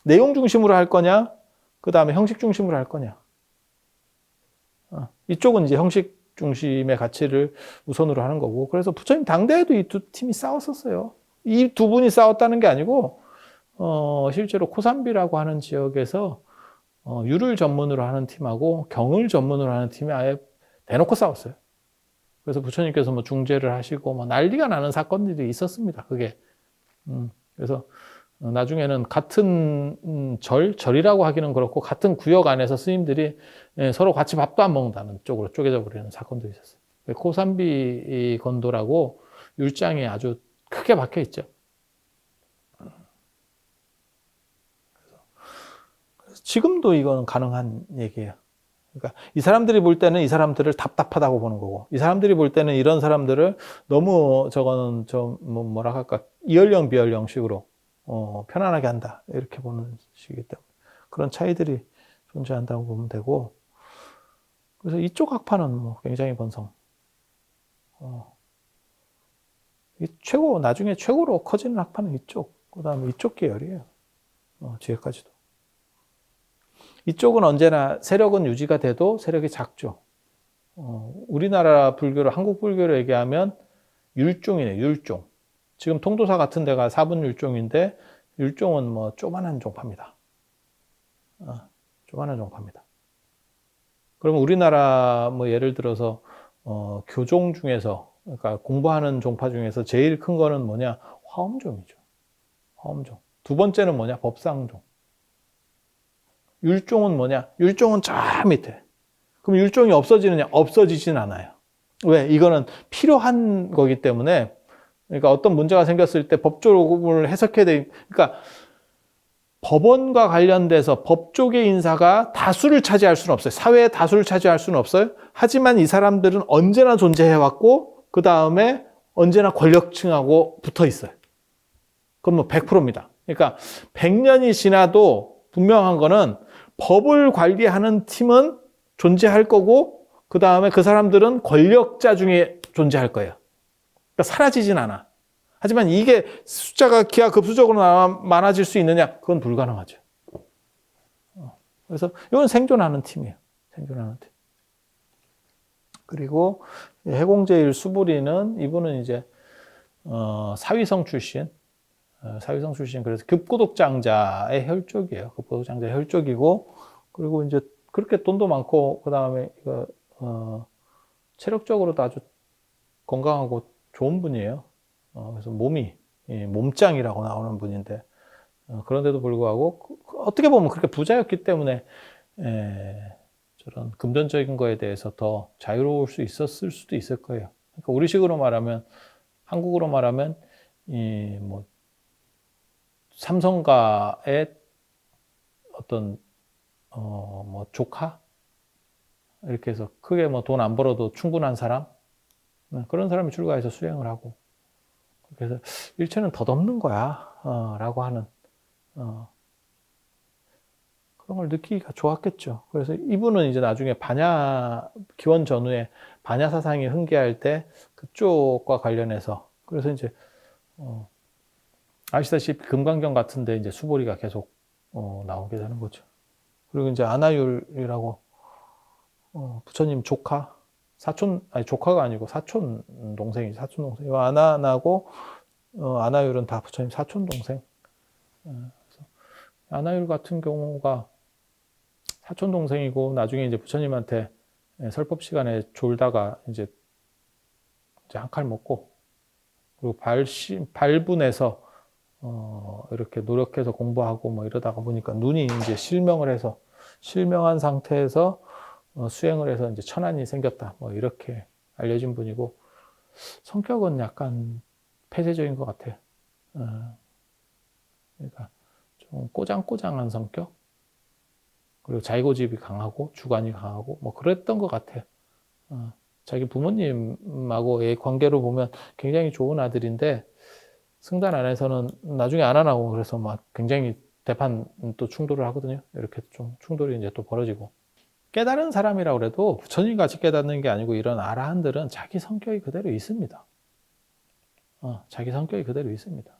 내용 중심으로 할 거냐, 그 다음에 형식 중심으로 할 거냐. 이쪽은 이제 형식 중심의 가치를 우선으로 하는 거고, 그래서 부처님 당대에도 이 두 팀이 싸웠었어요. 이 두 분이 싸웠다는 게 아니고, 실제로 코산비라고 하는 지역에서 유를 전문으로 하는 팀하고 경을 전문으로 하는 팀이 아예 대놓고 싸웠어요. 그래서 부처님께서 뭐 중재를 하시고 뭐 난리가 나는 사건들이 있었습니다. 그게. 그래서 나중에는 같은 절이라고 하기는 그렇고 같은 구역 안에서 스님들이 서로 같이 밥도 안 먹는다는 쪽으로 쪼개져 버리는 사건도 있었어요. 코산비 건도라고 율장이 아주 크게 박혀 있죠. 그래서 지금도 이건 가능한 얘기예요. 그러니까 이 사람들이 볼 때는 이 사람들을 답답하다고 보는 거고, 이 사람들이 볼 때는 이런 사람들을 너무 저거는 좀 뭐라 할까, 이연령 비연령식으로 편안하게 한다 이렇게 보는 식이기 때문에 그런 차이들이 존재한다고 보면 되고, 그래서 이쪽 학파는 뭐 굉장히 번성. 최고, 나중에 최고로 커지는 학파는 이쪽, 그 다음에 이쪽 계열이에요. 뒤에까지도. 이쪽은 언제나 세력은 유지가 돼도 세력이 작죠. 우리나라 불교를, 한국 불교를 얘기하면 율종이네, 율종. 지금 통도사 같은 데가 4분 율종인데, 율종은 뭐 조만한 종파입니다. 조만한 종파입니다. 그러면 우리나라 뭐 예를 들어서 교종 중에서, 그러니까 공부하는 종파 중에서 제일 큰 거는 뭐냐? 화엄종이죠. 화엄종. 두 번째는 뭐냐? 법상종. 율종은 뭐냐? 율종은 저 밑에. 그럼 율종이 없어지느냐? 없어지진 않아요. 왜? 이거는 필요한 거기 때문에, 그러니까 어떤 문제가 생겼을 때 법조를 해석해야 돼. 그러니까 법원과 관련돼서 법 쪽의 인사가 다수를 차지할 수는 없어요. 사회의 다수를 차지할 수는 없어요. 하지만 이 사람들은 언제나 존재해왔고, 그 다음에 언제나 권력층하고 붙어 있어요. 그건 뭐 100%입니다. 그러니까 100년이 지나도 분명한 거는 법을 관리하는 팀은 존재할 거고, 그 다음에 그 사람들은 권력자 중에 존재할 거예요. 그러니까 사라지진 않아. 하지만 이게 숫자가 기하급수적으로 많아질 수 있느냐? 그건 불가능하죠. 그래서 이건 생존하는 팀이에요. 생존하는 팀. 그리고 해공제일 수부리는, 이분은 이제 사위성 출신. 사위성 출신. 그래서 급고독장자의 혈족이에요. 급고독장자의 혈족이고, 그리고 이제 그렇게 돈도 많고, 그 다음에 체력적으로도 아주 건강하고 좋은 분이에요. 그래서 몸짱이라고 나오는 분인데, 그런데도 불구하고 어떻게 보면 그렇게 부자였기 때문에 저런 금전적인 거에 대해서 더 자유로울 수 있었을 수도 있을 거예요. 그러니까 우리식으로 말하면, 한국으로 말하면 뭐 삼성가의 어떤 뭐 조카 이렇게 해서 크게 뭐 돈 안 벌어도 충분한 사람, 그런 사람이 출가해서 수행을 하고, 그래서 일체는 덧없는 거야 라고 하는 그런 걸 느끼기가 좋았겠죠. 그래서 이분은 이제 나중에 기원 전후에 반야 사상이 흥계할 때 그쪽과 관련해서, 그래서 이제 아시다시피 금강경 같은데 이제 수보리가 계속 나오게 되는 거죠. 그리고 이제 아나율이라고 부처님 조카, 조카가 아니고 사촌 동생이지, 사촌 동생. 아나나고 아나율은 다 부처님 사촌 동생. 아나율 같은 경우가 사촌 동생이고, 나중에 이제 부처님한테 설법 시간에 졸다가 이제 한 칼 먹고, 그리고 발분해서 이렇게 노력해서 공부하고 뭐 이러다가 보니까 눈이 이제 실명한 상태에서 수행을 해서 이제 천안이 생겼다. 뭐 이렇게 알려진 분이고, 성격은 약간 폐쇄적인 것 같아요. 그러니까 좀 꼬장꼬장한 성격, 그리고 자기고집이 강하고 주관이 강하고 뭐 그랬던 것 같아요. 자기 부모님하고의 관계로 보면 굉장히 좋은 아들인데, 승단 안에서는 나중에 안 하나고, 그래서 막 굉장히 대판 또 충돌을 하거든요. 이렇게 좀 충돌이 이제 또 벌어지고. 깨달은 사람이라고 그래도 부처님 같이 깨닫는 게 아니고, 이런 아라한들은 자기 성격이 그대로 있습니다. 자기 성격이 그대로 있습니다.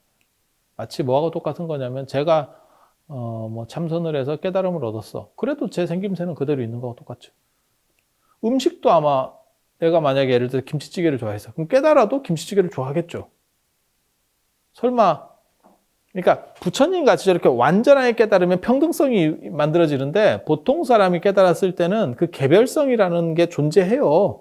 마치 뭐하고 똑같은 거냐면, 제가 뭐 참선을 해서 깨달음을 얻었어. 그래도 제 생김새는 그대로 있는 거하고 똑같죠. 음식도 아마 내가 만약에 예를 들어 김치찌개를 좋아해서 그럼 깨달아도 김치찌개를 좋아하겠죠. 설마 그러니까 부처님 같이 저렇게 완전하게 깨달으면 평등성이 만들어지는데 보통 사람이 깨달았을 때는 그 개별성이라는 게 존재해요.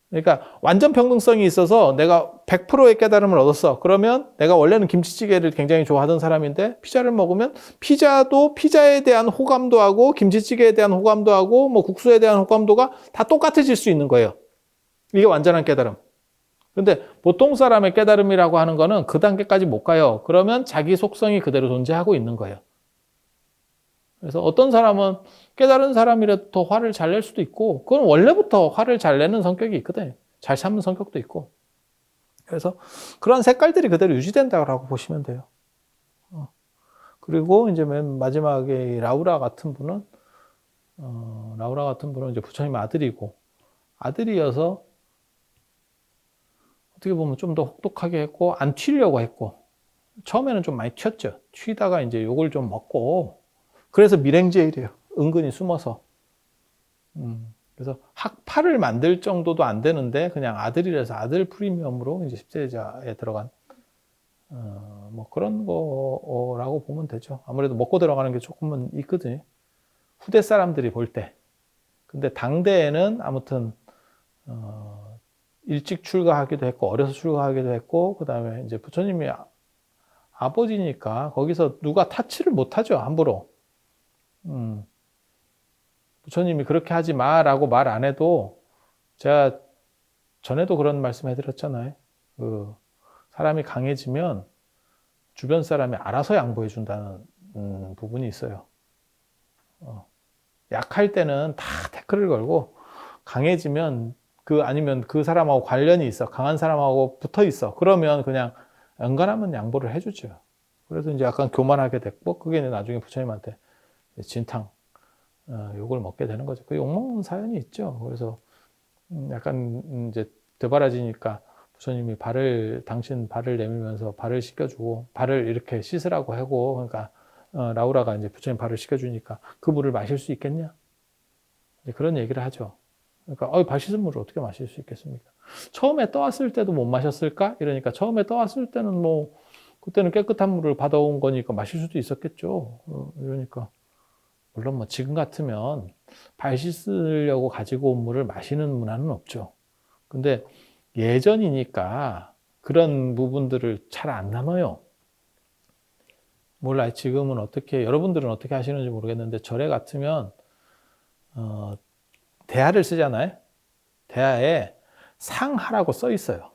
그러니까 완전 평등성이 있어서 내가 100%의 깨달음을 얻었어. 그러면 내가 원래는 김치찌개를 굉장히 좋아하던 사람인데 피자를 먹으면 피자도 피자에 대한 호감도 하고 김치찌개에 대한 호감도 하고 뭐 국수에 대한 호감도가 다 똑같아질 수 있는 거예요. 이게 완전한 깨달음. 근데 보통 사람의 깨달음이라고 하는 거는 그 단계까지 못 가요. 그러면 자기 속성이 그대로 존재하고 있는 거예요. 그래서 어떤 사람은 깨달은 사람이라도 더 화를 잘 낼 수도 있고, 그건 원래부터 화를 잘 내는 성격이 있거든요. 잘 참는 성격도 있고. 그래서 그런 색깔들이 그대로 유지된다고 보시면 돼요. 그리고 이제 맨 마지막에 라우라 같은 분은 이제 부처님 아들이고, 아들이어서 어떻게 보면 좀 더 혹독하게 했고, 안 튀려고 했고, 처음에는 좀 많이 튀었죠. 튀다가 이제 욕을 좀 먹고, 그래서 밀행제일이에요. 은근히 숨어서. 그래서 학파를 만들 정도도 안 되는데, 그냥 아들이라서 아들 프리미엄으로 이제 10세자에 들어간, 뭐 그런 거라고 보면 되죠. 아무래도 먹고 들어가는 게 조금은 있거든요. 후대 사람들이 볼 때. 근데 당대에는 아무튼, 일찍 출가하기도 했고, 어려서 출가하기도 했고, 그 다음에 이제 부처님이 아버지니까 거기서 누가 타치를 못 하죠, 함부로. 부처님이 그렇게 하지 마라고 말 안 해도, 제가 전에도 그런 말씀 해드렸잖아요. 그 사람이 강해지면 주변 사람이 알아서 양보해 준다는 부분이 있어요. 약할 때는 다 태클을 걸고, 강해지면 아니면 그 사람하고 관련이 있어. 강한 사람하고 붙어 있어. 그러면 그냥 연간하면 양보를 해주죠. 그래서 이제 약간 교만하게 됐고, 그게 나중에 부처님한테 진탕, 욕을 먹게 되는 거죠. 그 욕먹는 사연이 있죠. 그래서 약간 이제 되바라지니까 부처님이 당신 발을 내밀면서 발을 씻겨주고, 발을 이렇게 씻으라고 하고, 그러니까 라우라가 이제 부처님 발을 씻겨주니까 그 물을 마실 수 있겠냐? 그런 얘기를 하죠. 그러니까 발 씻은 물을 어떻게 마실 수 있겠습니까? 처음에 떠왔을 때도 못 마셨을까? 이러니까 처음에 떠왔을 때는 뭐 그때는 깨끗한 물을 받아온 거니까 마실 수도 있었겠죠. 이러니까 물론 뭐 지금 같으면 발 씻으려고 가지고 온 물을 마시는 문화는 없죠. 근데 예전이니까 그런 부분들을 잘 안 나눠요. 몰라요. 지금은 여러분들은 어떻게 하시는지 모르겠는데 절에 같으면 대하를 쓰잖아요. 대하에 상하라고 써 있어요.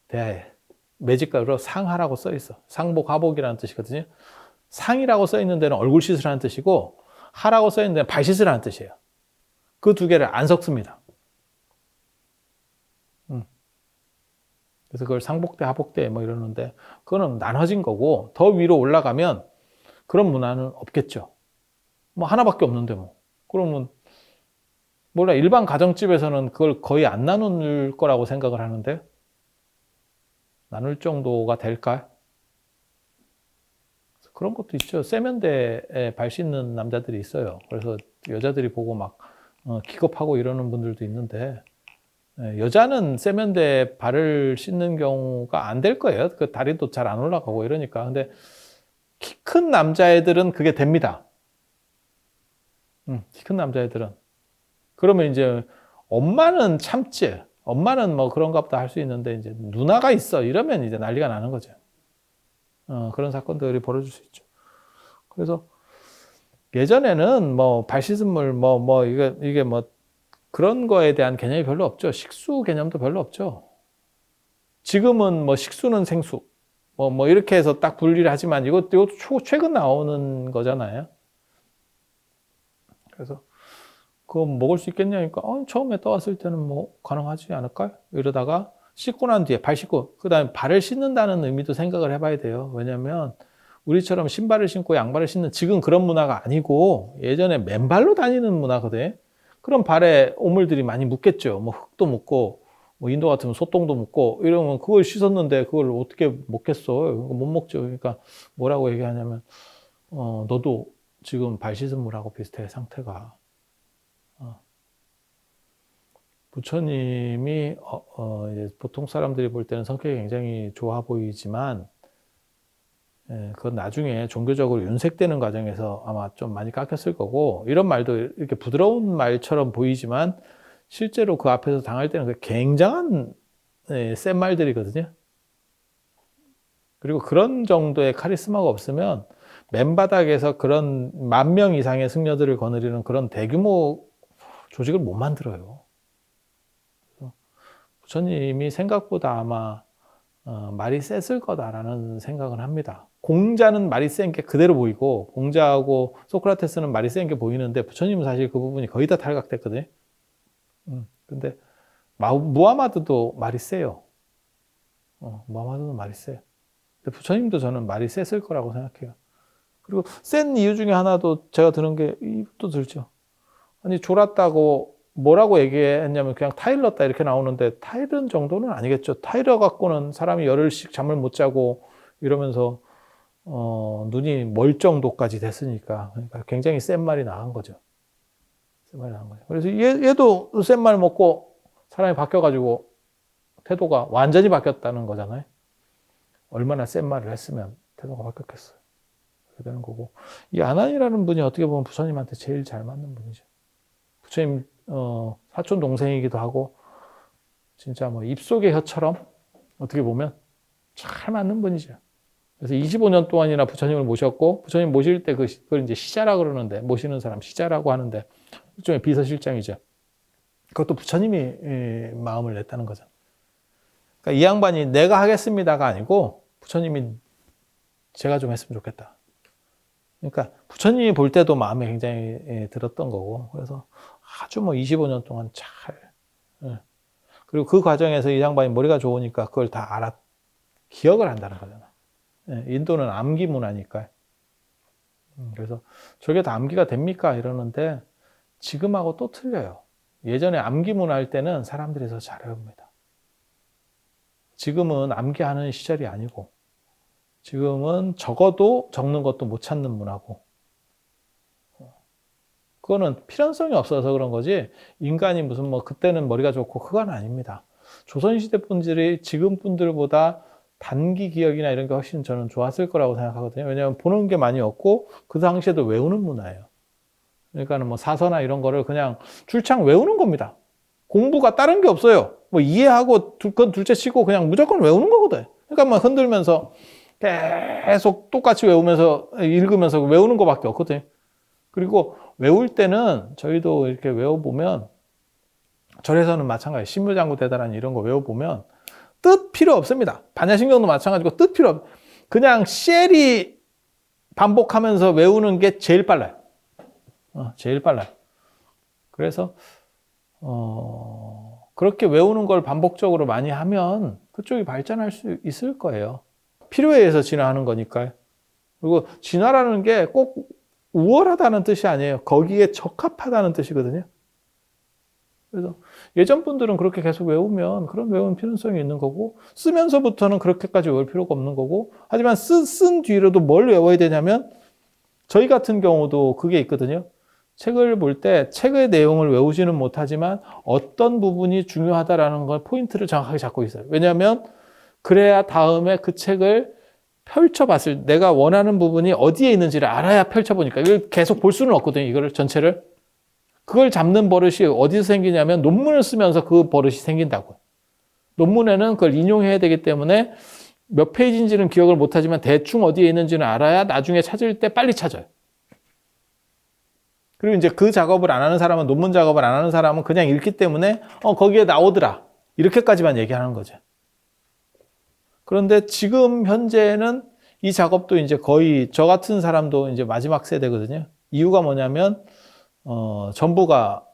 대하에 매직가루로 상하라고 써 있어. 상복, 하복이라는 뜻이거든요. 상이라고 써 있는 데는 얼굴 씻으라는 뜻이고, 하라고 써 있는 데는 발 씻으라는 뜻이에요. 그 두 개를 안 섞습니다. 그래서 그걸 상복대, 하복대 뭐 이러는데, 그거는 나눠진 거고, 더 위로 올라가면 그런 문화는 없겠죠. 뭐 하나밖에 없는데 뭐. 그러면 몰라, 일반 가정집에서는 그걸 거의 안 나눌 거라고 생각을 하는데, 나눌 정도가 될까? 그런 것도 있죠. 세면대에 발 씻는 남자들이 있어요. 그래서 여자들이 보고 막 기겁하고 이러는 분들도 있는데, 여자는 세면대에 발을 씻는 경우가 안 될 거예요. 그 다리도 잘 안 올라가고 이러니까. 근데 키 큰 남자애들은 그게 됩니다. 키 큰 남자애들은. 그러면 이제 엄마는 참지. 엄마는 뭐 그런가 보다 할 수 있는데, 이제 누나가 있어. 이러면 이제 난리가 나는 거죠. 그런 사건들이 벌어질 수 있죠. 그래서 예전에는 뭐 발 씻은 물, 이게 뭐 그런 거에 대한 개념이 별로 없죠. 식수 개념도 별로 없죠. 지금은 뭐 식수는 생수, 뭐 이렇게 해서 딱 분리를 하지만 이것도 최근 나오는 거잖아요. 그래서 그거 먹을 수 있겠냐니까, 처음에 떠왔을 때는 뭐 가능하지 않을까요? 이러다가 씻고 난 뒤에 발 씻고, 그 다음에 발을 씻는다는 의미도 생각을 해봐야 돼요. 왜냐면 우리처럼 신발을 신고 양발을 신는 지금 그런 문화가 아니고, 예전에 맨발로 다니는 문화거든. 그럼 발에 오물들이 많이 묻겠죠. 뭐 흙도 묻고, 뭐 인도 같으면 소똥도 묻고 이러면 그걸 씻었는데 그걸 어떻게 먹겠어? 못 먹죠. 그러니까 뭐라고 얘기하냐면 너도 지금 발 씻은 물하고 비슷해 상태가. 부처님이 이제 보통 사람들이 볼 때는 성격이 굉장히 좋아 보이지만 그건 나중에 종교적으로 윤색되는 과정에서 아마 좀 많이 깎였을 거고, 이런 말도 이렇게 부드러운 말처럼 보이지만 실제로 그 앞에서 당할 때는 굉장한 센 말들이거든요. 그리고 그런 정도의 카리스마가 없으면 맨바닥에서 그런 10,000명 이상의 승려들을 거느리는 그런 대규모 조직을 못 만들어요. 부처님이 생각보다 아마 말이 셌을 거다라는 생각은 합니다. 공자는 말이 센 게 그대로 보이고, 공자하고 소크라테스는 말이 센 게 보이는데, 부처님은 사실 그 부분이 거의 다 탈각됐거든요. 근데 무하마드도 말이 세요. 무하마드도 말이 세요. 근데 부처님도 저는 말이 셌을 거라고 생각해요. 그리고 센 이유 중에 하나도 제가 들은 게 이것도 들죠. 아니 졸았다고 뭐라고 얘기했냐면 그냥 타일렀다 이렇게 나오는데, 타일은 정도는 아니겠죠. 타일러 갖고는 사람이 열흘씩 잠을 못 자고 이러면서 눈이 멀 정도까지 됐으니까. 그러니까 굉장히 센 말이 나간 거죠. 센 말이 나간 거죠. 그래서 얘도 센 말 먹고 사람이 바뀌어가지고 태도가 완전히 바뀌었다는 거잖아요. 얼마나 센 말을 했으면 태도가 바뀌었겠어요. 그렇게 되는 거고, 이 아난이라는 분이 어떻게 보면 부처님한테 제일 잘 맞는 분이죠. 부처님 사촌 동생이기도 하고, 진짜 뭐 입속의 혀처럼 어떻게 보면 잘 맞는 분이죠. 그래서 25년 동안이나 부처님을 모셨고, 부처님 모실 때 그걸 이제 시자라 그러는데, 모시는 사람 시자라고 하는데, 일종의 비서실장이죠. 그것도 부처님이 마음을 냈다는 거죠. 그러니까 이 양반이 내가 하겠습니다가 아니고, 부처님이 제가 좀 했으면 좋겠다. 그러니까 부처님이 볼 때도 마음에 굉장히 들었던 거고, 그래서 아주 뭐 25년 동안 잘. 그리고 그 과정에서 이 양반이 머리가 좋으니까 그걸 다 기억을 한다는 거잖아. 인도는 암기 문화니까. 그래서 저게 다 암기가 됩니까? 이러는데 지금하고 또 틀려요. 예전에 암기 문화 할 때는 사람들이 더 잘 외웁니다. 지금은 암기하는 시절이 아니고, 지금은 적어도 적는 것도 못 찾는 문화고, 그거는 필연성이 없어서 그런 거지, 인간이 무슨 뭐 그때는 머리가 좋고 그건 아닙니다. 조선시대 분들이 지금 분들보다 단기 기억이나 이런 게 훨씬 저는 좋았을 거라고 생각하거든요. 왜냐하면 보는 게 많이 없고 그 당시에도 외우는 문화예요. 그러니까는 뭐 사서나 이런 거를 그냥 줄창 외우는 겁니다. 공부가 다른 게 없어요. 뭐 이해하고 그건 둘째 치고 그냥 무조건 외우는 거거든. 그러니까 막 흔들면서 계속 똑같이 외우면서 읽으면서 외우는 거밖에 없거든. 그리고 외울 때는 저희도 이렇게 외워보면, 절에서는 마찬가지, 신묘장구 대단하니 이런 거 외워보면 뜻 필요 없습니다. 반야신경도 마찬가지고 뜻 필요 없. 그냥 쉘이 반복하면서 외우는 게 제일 빨라요. 제일 빨라요. 그래서 그렇게 외우는 걸 반복적으로 많이 하면 그쪽이 발전할 수 있을 거예요. 필요에 의해서 진화하는 거니까요. 그리고 진화라는 게 꼭 우월하다는 뜻이 아니에요. 거기에 적합하다는 뜻이거든요. 그래서 예전 분들은 그렇게 계속 외우면 그런 외우는 필요성이 있는 거고, 쓰면서부터는 그렇게까지 외울 필요가 없는 거고, 하지만 쓴 뒤로도 뭘 외워야 되냐면, 저희 같은 경우도 그게 있거든요. 책을 볼 때 책의 내용을 외우지는 못하지만 어떤 부분이 중요하다라는 걸 포인트를 정확하게 잡고 있어요. 왜냐하면 그래야 다음에 그 책을 펼쳐봤을 내가 원하는 부분이 어디에 있는지를 알아야 펼쳐보니까, 이걸 계속 볼 수는 없거든요. 이거를 전체를. 그걸 잡는 버릇이 어디서 생기냐면 논문을 쓰면서 그 버릇이 생긴다고요. 논문에는 그걸 인용해야 되기 때문에 몇 페이지인지는 기억을 못하지만 대충 어디에 있는지는 알아야 나중에 찾을 때 빨리 찾아요. 그리고 이제 그 작업을 안 하는 사람은, 논문 작업을 안 하는 사람은 그냥 읽기 때문에 거기에 나오더라, 이렇게까지만 얘기하는 거죠. 그런데 지금 현재는 이 작업도 이제 거의 저 같은 사람도 이제 마지막 세대거든요. 이유가 뭐냐면 전부가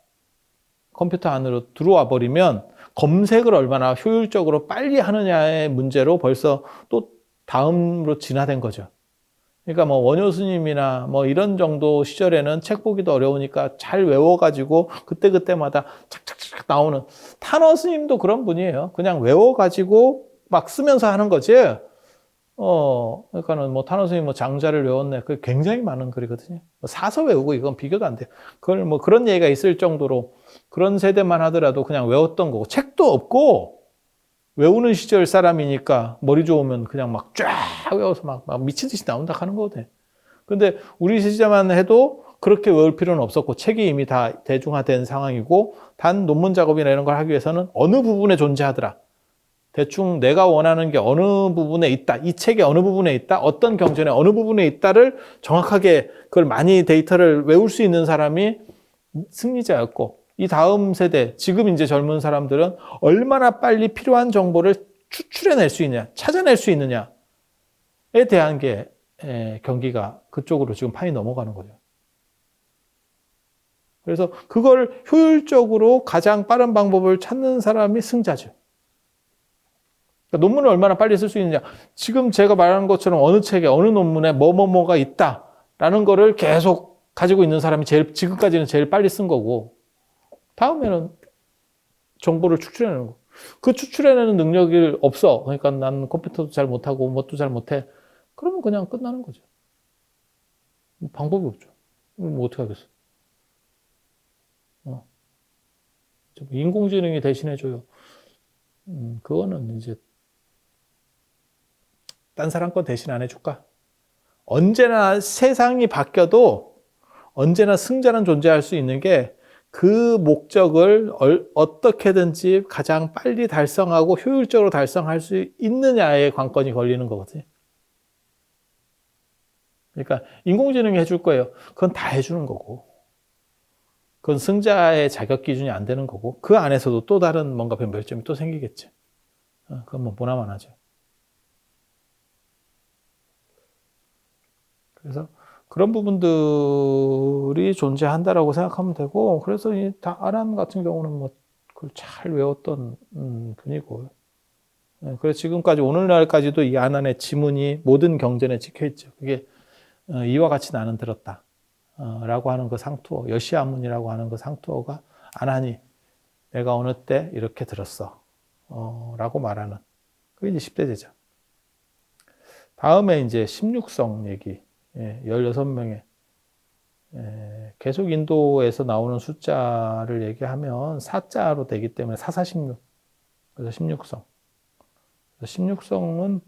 컴퓨터 안으로 들어와 버리면 검색을 얼마나 효율적으로 빨리 하느냐의 문제로 벌써 또 다음으로 진화된 거죠. 그러니까 뭐 원효 스님이나 뭐 이런 정도 시절에는 책 보기도 어려우니까 잘 외워가지고 그때그때마다 착착착 나오는, 탄어 스님도 그런 분이에요. 그냥 외워가지고 막 쓰면서 하는 거지. 그러니까는 뭐 탄어 스님 뭐 장자를 외웠네. 그 굉장히 많은 글이거든요. 사서 외우고 이건 비교도 안 돼요. 그걸 뭐 그런 얘기가 있을 정도로 그런 세대만 하더라도 그냥 외웠던 거고, 책도 없고 외우는 시절 사람이니까 머리 좋으면 그냥 막 쫙 외워서 막 미친 듯이 나온다 하는 거거든. 근데 우리 시대만 해도 그렇게 외울 필요는 없었고, 책이 이미 다 대중화된 상황이고, 단 논문 작업이나 이런 걸 하기 위해서는 어느 부분에 존재하더라. 대충 내가 원하는 게 어느 부분에 있다. 이 책의 어느 부분에 있다. 어떤 경전의 어느 부분에 있다를 정확하게 그걸 많이 데이터를 외울 수 있는 사람이 승리자였고, 이 다음 세대, 지금 이제 젊은 사람들은 얼마나 빨리 필요한 정보를 추출해낼 수 있느냐, 찾아낼 수 있느냐에 대한 게 경기가 그쪽으로 지금 판이 넘어가는 거죠. 그래서 그걸 효율적으로 가장 빠른 방법을 찾는 사람이 승자죠. 그러니까 논문을 얼마나 빨리 쓸 수 있느냐. 지금 제가 말하는 것처럼 어느 책에 어느 논문에 뭐뭐뭐가 있다라는 거를 계속 가지고 있는 사람이 지금까지는 제일 빨리 쓴 거고, 다음에는 정보를 추출해내는 거. 그 추출해내는 능력이 없어. 그러니까 난 컴퓨터도 잘 못하고 뭣도 잘 못해. 그러면 그냥 끝나는 거죠. 방법이 없죠. 뭐 어떻게 하겠어. 인공지능이 대신해줘요. 그거는 이제 딴 사람 건 대신 안 해줄까? 언제나 세상이 바뀌어도 언제나 승자는 존재할 수 있는 게, 그 목적을 어떻게든지 가장 빨리 달성하고 효율적으로 달성할 수 있느냐에 관건이 걸리는 거거든요. 그러니까 인공지능이 해줄 거예요. 그건 다 해주는 거고, 그건 승자의 자격 기준이 안 되는 거고, 그 안에서도 또 다른 뭔가 변별점이 또 생기겠지. 그건 뭐 보나만 하죠. 그래서 그런 부분들이 존재한다라고 생각하면 되고, 그래서 이 아란 같은 경우는 뭐 그걸 잘 외웠던 분이고, 그래서 지금까지 오늘날까지도 이 아난의 지문이 모든 경전에 찍혀 있죠. 그게 이와 같이 나는 들었다 라고 하는 그 상투어, 여시아문이라고 하는 그 상투어가 아난이 내가 어느 때 이렇게 들었어 라고 말하는, 그게 이제 10대 제자. 다음에 이제 16성 얘기. 16명의 계속 인도에서 나오는 숫자를 얘기하면 4자로 되기 때문에 4,416. 그래서 16성. 16성은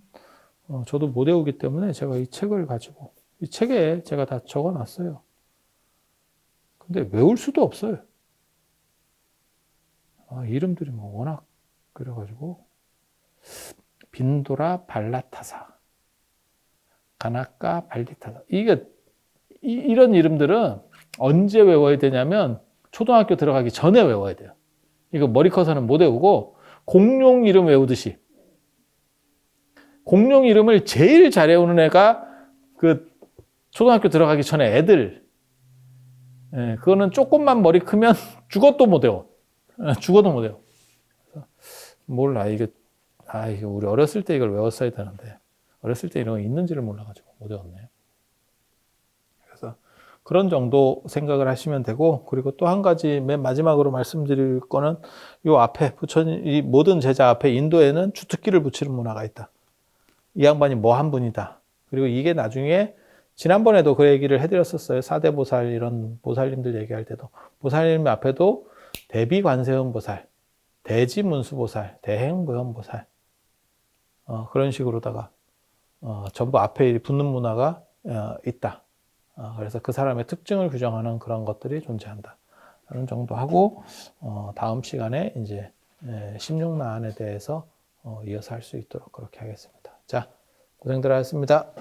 저도 못 외우기 때문에 제가 이 책을 가지고, 이 책에 제가 다 적어 놨어요. 근데 외울 수도 없어요. 이름들이 뭐 워낙 그래가지고, 빈도라 발라타사, 가나까 발리타사. 이런 이름들은 언제 외워야 되냐면 초등학교 들어가기 전에 외워야 돼요. 이거 머리 커서는 못 외우고, 공룡 이름 외우듯이. 공룡 이름을 제일 잘 외우는 애가 그 초등학교 들어가기 전에 애들. 그거는 조금만 머리 크면 죽어도 못 외워. 죽어도 못 외워. 몰라. 이게 우리 어렸을 때 이걸 외웠어야 되는데, 어렸을 때 이런 거 있는지를 몰라가지고 못 외웠네요. 그래서 그런 정도 생각을 하시면 되고, 그리고 또 한 가지 맨 마지막으로 말씀드릴 거는, 요 앞에 이 모든 제자 앞에 인도에는 주특기를 붙이는 문화가 있다. 이 양반이 뭐 한 분이다. 그리고 이게 나중에 지난번에도 그 얘기를 해드렸었어요. 사대보살 이런 보살님들 얘기할 때도, 보살님 앞에도 대비관세음보살, 대지문수보살, 대행무현보살 그런 식으로다가 전부 앞에 붙는 문화가 있다. 그래서 그 사람의 특징을 규정하는 그런 것들이 존재한다. 라는 정도 하고, 다음 시간에 이제 16나안에 대해서 이어서 할 수 있도록 그렇게 하겠습니다. 자, 고생들 하셨습니다.